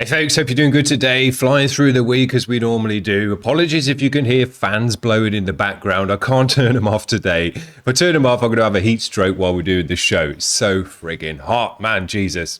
Hey folks, hope you're doing good today, flying through the week as we normally do. Apologies if you can hear fans blowing in the background. I can't turn them off today. If I turn them off, I'm going to have a heat stroke while we're doing the show. It's so friggin' hot, man, Jesus.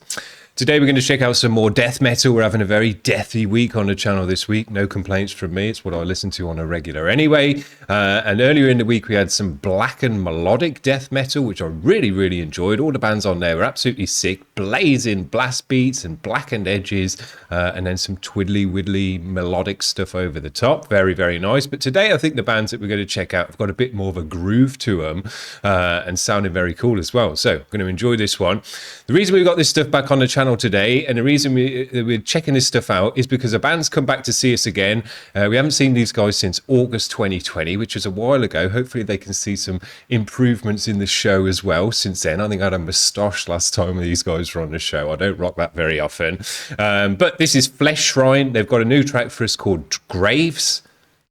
Today we're going to check out some more death metal. We're having a very deathy week on the channel this week. No complaints from me. It's what I listen to on a regular anyway. And earlier in the week we had some black and melodic death metal, which I really enjoyed. All the bands on there were absolutely sick. Blazing blast beats and blackened edges. And then some twiddly-widdly melodic stuff over the top. Very nice. But today I think the bands that we're going to check out have got a bit more of a groove to them. And sounding very cool as well. So I'm going to enjoy this one. The reason we've got this stuff back on the channel today, and the reason we're checking this stuff out, is because the band's come back to see us again. We haven't seen these guys since August 2020, which was a while ago. Hopefully they can see some improvements in the show as well since then. I think I had a moustache last time these guys were on the show. I don't rock that very often. But this is Flesh Shrine. They've got a new track for us called Graves.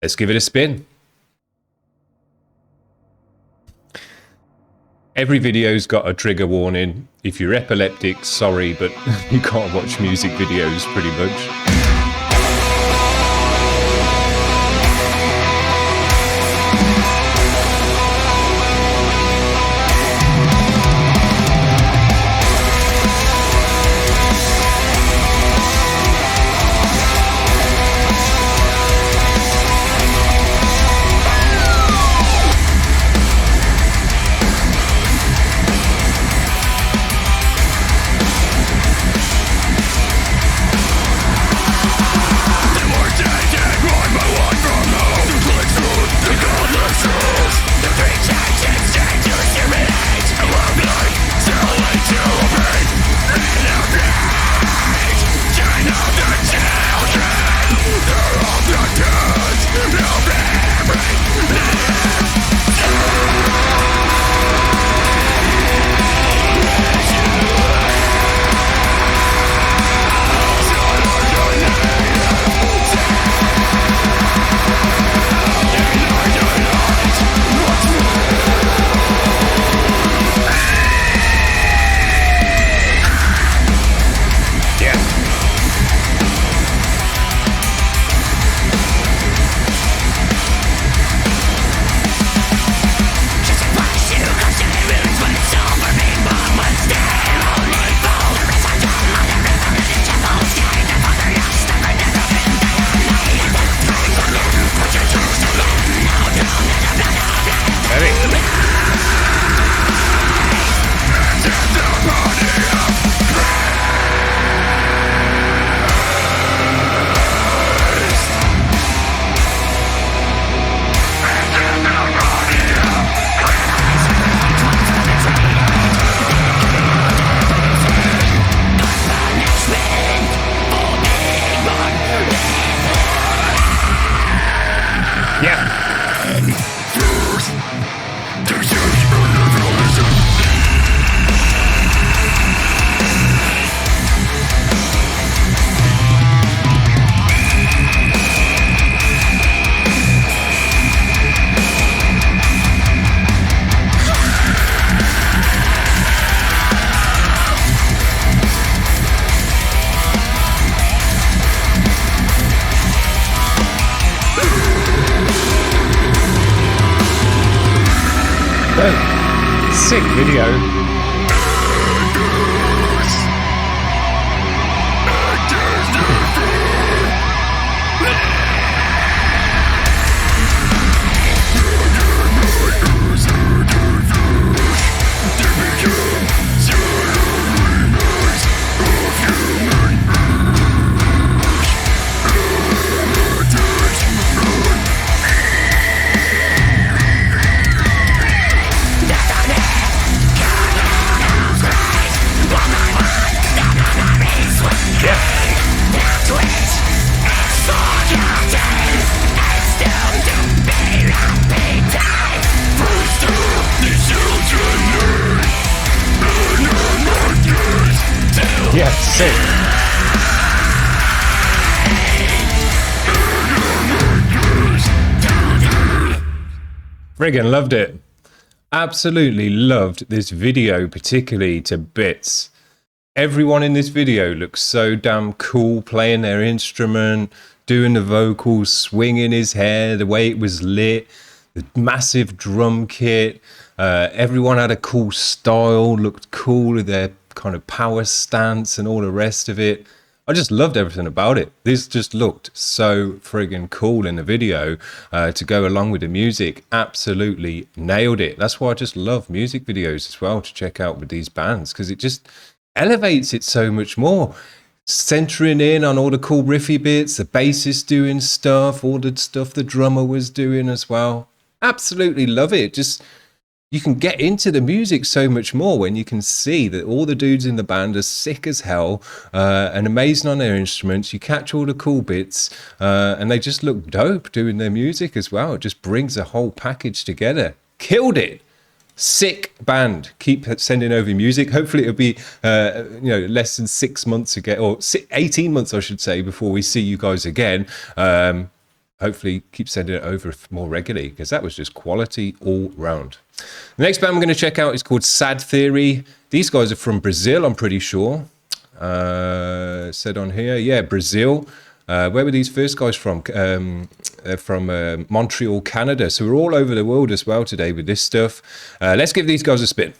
Let's give it a spin. Every video's got a trigger warning. If you're epileptic, sorry, but you can't watch music videos pretty much. Sick video. Yeah, sick. Friggin' loved it. Absolutely loved this video, particularly to bits. Everyone in this video looks so damn cool playing their instrument, doing the vocals, swinging his hair, the way it was lit, the massive drum kit. Everyone had a cool style, looked cool with their kind of power stance and all the rest of it. I just loved everything about it. This just looked so friggin' cool in the video to go along with the music. Absolutely nailed it. That's why I just love music videos as well to check out with these bands, because it just elevates it so much more. Centering in on all the cool riffy bits, the bassist doing stuff, all the stuff the drummer was doing as well. Absolutely love it. Just, you can get into the music so much more when you can see that all the dudes in the band are sick as hell and amazing on their instruments. You catch all the cool bits and they just look dope doing their music as well. It just brings a whole package together. Killed it. Sick band. Keep sending over music. Hopefully it'll be less than 6 months ago, or 18 months I should say, before we see you guys again. Hopefully keep sending it over more regularly, because that was just quality all round. The next band we're going to check out is called Sad Theory. These guys are from Brazil, I'm pretty sure. Said on here, yeah, Brazil. Where were these first guys from? They're from Montreal, Canada. So we're all over the world as well today with this stuff. Let's give these guys a spin.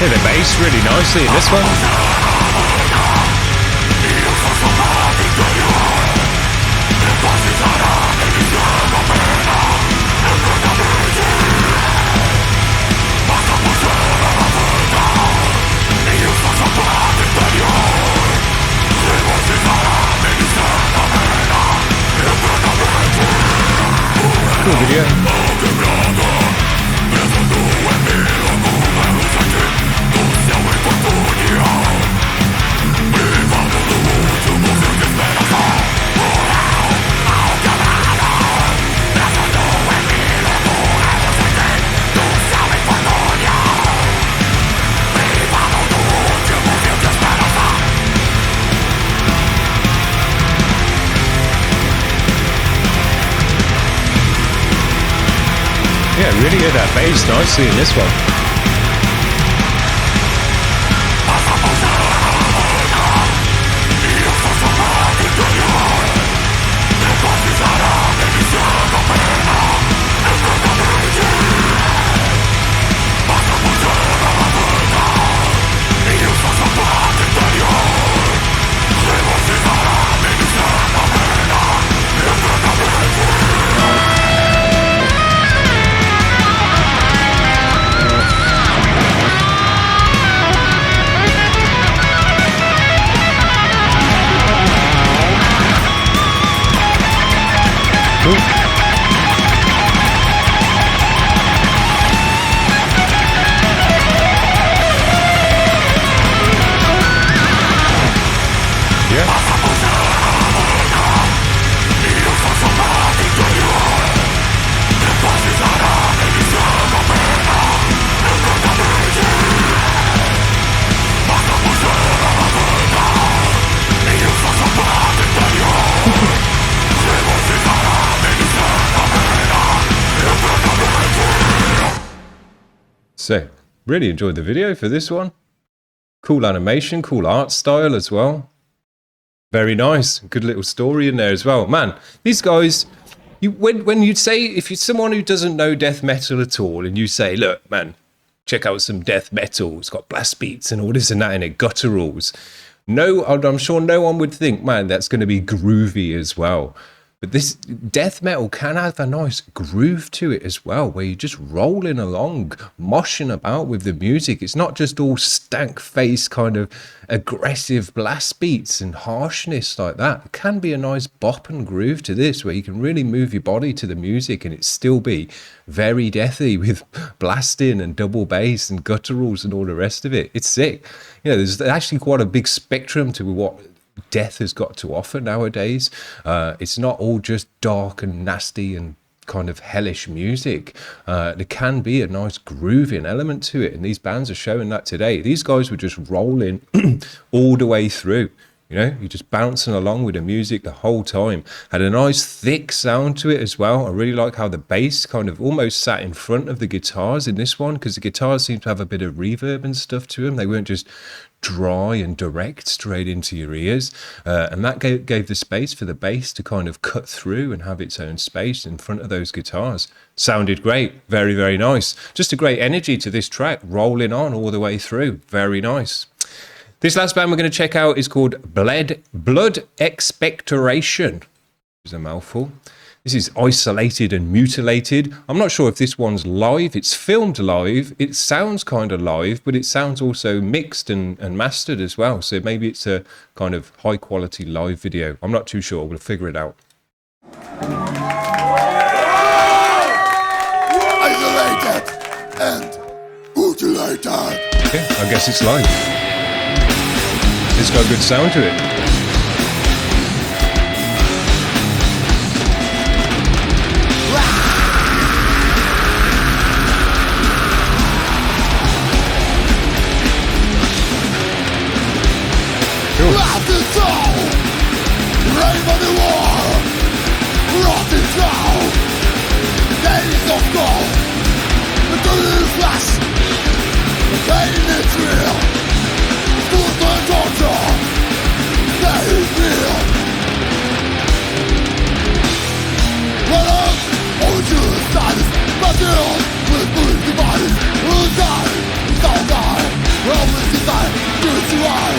Yeah, the bass really nicely in this one. Cool video. Yeah, really hear that bass nicely in this one. So, really enjoyed the video for this one. Cool animation, cool art style as well. Very nice. Good little story in there as well. Man, these guys, When you say, if you're someone who doesn't know death metal at all, and you say, look, man, check out some death metal, it's got blast beats and all this and that in it, gutturals. No, I'm sure no one would think, man, that's going to be groovy as well. But this death metal can have a nice groove to it as well, where you're just rolling along, moshing about with the music. It's not just all stank face kind of aggressive blast beats and harshness like that. It can be a nice bop and groove to this, where you can really move your body to the music and it still be very deathy with blasting and double bass and gutturals and all the rest of it. It's sick. You know, there's actually quite a big spectrum to what death has got to offer nowadays. It's not all just dark and nasty and kind of hellish music. There can be a nice grooving element to it, and these bands are showing that today. These guys were just rolling all the way through. You know, you're just bouncing along with the music the whole time. Had a nice thick sound to it as well. I really like how the bass kind of almost sat in front of the guitars in this one, because the guitars seem to have a bit of reverb and stuff to them. They weren't just dry and direct straight into your ears. And that gave the space for the bass to kind of cut through and have its own space in front of those guitars. Sounded great. Very, very nice. Just a great energy to this track, rolling on all the way through. Very nice. This last band we're going to check out is called Blood Expectoration. It's a mouthful. This is Isolated and Mutilated. I'm not sure if this one's live. It's filmed live. It sounds kind of live, but it sounds also mixed and mastered as well. So maybe it's a kind of high quality live video. I'm not too sure. We'll figure it out. Isolated and mutilated. Okay, I guess it's live. It's got a good sound to it. Cool. Rotting soul, rave on the wall, rotting soul, days of gold, the dirty flash, the pain is real, truth and torture, they feel. What up, all you silence, materials with bullet devices, who's dying, who's all dying, well with desire, good to eye.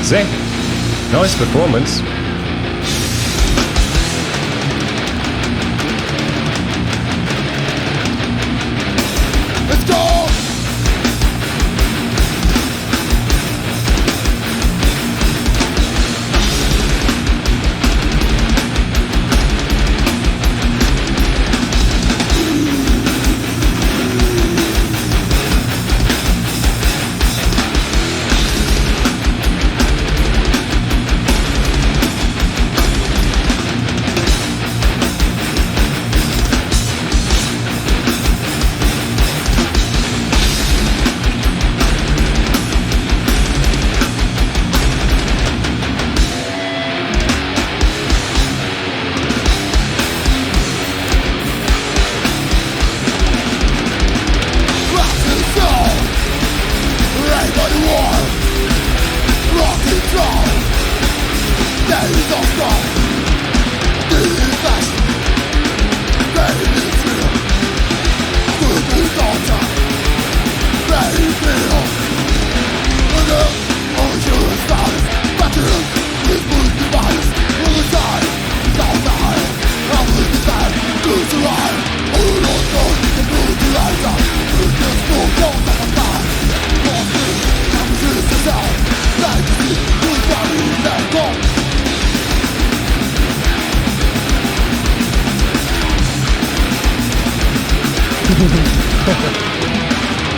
Sick. Nice performance. Let's go!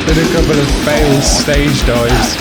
Did a couple of failed stage dives.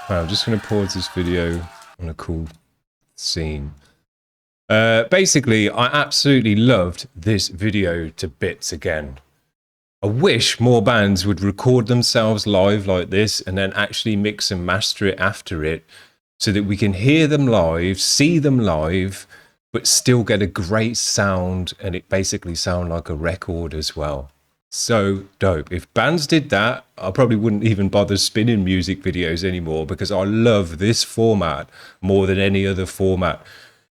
Right, I'm just going to pause this video on a cool scene. Basically, I absolutely loved this video to bits again. I wish more bands would record themselves live like this and then actually mix and master it after it so that we can hear them live, see them live, but still get a great sound and it basically sound like a record as well. So dope. If bands did that, I probably wouldn't even bother spinning music videos anymore because I love this format more than any other format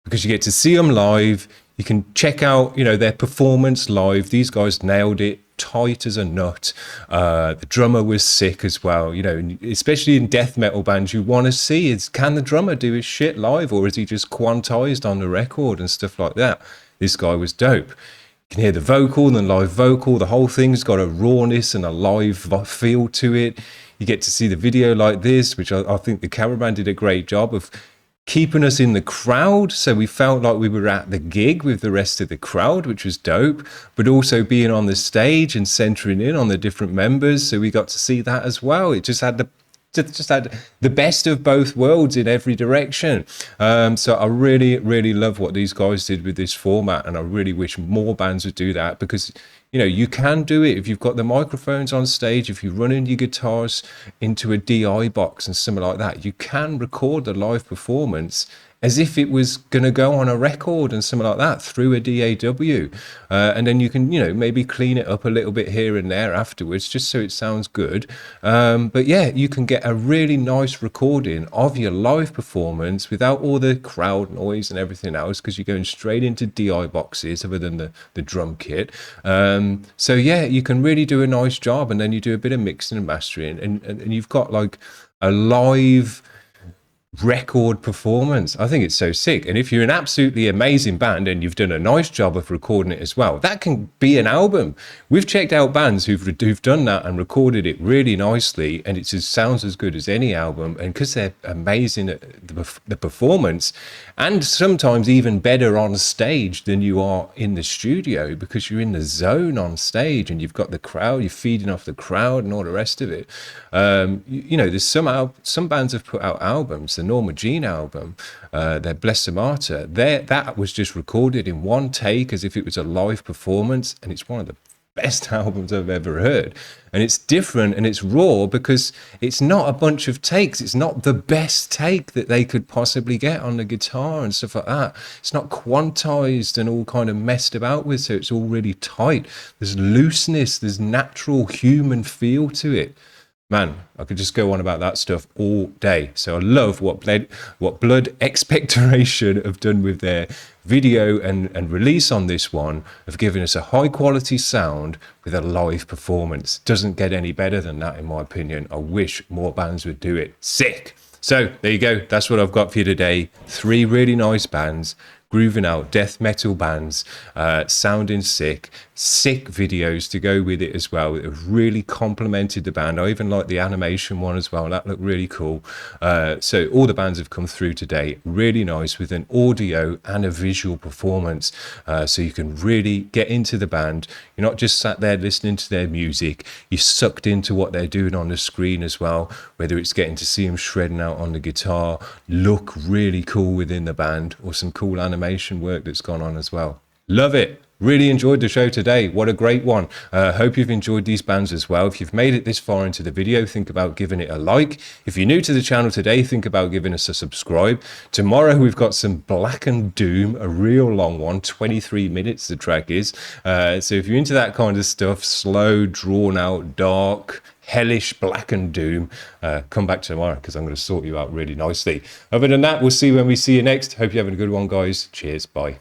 because you get to see them live. You can check out, you know, their performance live. These guys nailed it, tight as a nut. The drummer was sick as well. You know, especially in death metal bands, you want to see is can the drummer do his shit live or is he just quantized on the record and stuff like that? This guy was dope. You can hear the vocal and the live vocal. The whole thing's got a rawness and a live feel to it. You get to see the video like this, which I think the cameraman did a great job of keeping us in the crowd. So we felt like we were at the gig with the rest of the crowd, which was dope, but also being on the stage and centering in on the different members. So we got to see that as well. It just had the best of both worlds in every direction. So I really, really love what these guys did with this format. And I really wish more bands would do that because, you know, you can do it if you've got the microphones on stage, if you're running your guitars into a DI box and something like that, you can record the live performance as if it was going to go on a record and something like that through a DAW. And then you can, you know, maybe clean it up a little bit here and there afterwards, just so it sounds good. But yeah, you can get a really nice recording of your live performance without all the crowd noise and everything else, because you're going straight into DI boxes other than the drum kit. So yeah, you can really do a nice job, and then you do a bit of mixing and mastering, and you've got like a live record performance. I think it's so sick. And if you're an absolutely amazing band and you've done a nice job of recording it as well, that can be an album. We've checked out bands who've done that and recorded it really nicely, and it just sounds as good as any album. And because they're amazing at the performance, and sometimes even better on stage than you are in the studio, because you're in the zone on stage and you've got the crowd, you're feeding off the crowd and all the rest of it. You know, there's some bands have put out albums. The Norma Jean album, their Bless Martyr, that was just recorded in one take as if it was a live performance, and it's one of the best albums I've ever heard. And it's different and it's raw because it's not a bunch of takes. It's not the best take that they could possibly get on the guitar and stuff like that. It's not quantized and all kind of messed about with, so it's all really tight. There's looseness, there's natural human feel to it. Man, I could just go on about that stuff all day. So I love what Blood Expectoration have done with their video and release on this one, of giving us a high quality sound with a live performance. Doesn't get any better than that, in my opinion. I wish more bands would do it. Sick. So there you go. That's what I've got for you today. 3 really nice bands, grooving out death metal bands, sounding sick videos to go with it as well. It really complemented the band. I even like the animation one as well. That looked really cool. So all the bands have come through today, really nice, with an audio and a visual performance. So you can really get into the band. You're not just sat there listening to their music, you're sucked into what they're doing on the screen as well, whether it's getting to see them shredding out on the guitar, look really cool within the band, or some cool animation work that's gone on as well. Love it. Really enjoyed the show today. What a great one. Hope you've enjoyed these bands as well. If you've made it this far into the video, think about giving it a like. If you're new to the channel today, think about giving us a subscribe. Tomorrow we've got some Black and Doom, a real long one, 23 minutes the track is. So if you're into that kind of stuff, slow, drawn out, dark, hellish Black and Doom, come back tomorrow because I'm going to sort you out really nicely. Other than that, we'll see you when we see you next. Hope you're having a good one, guys. Cheers. Bye.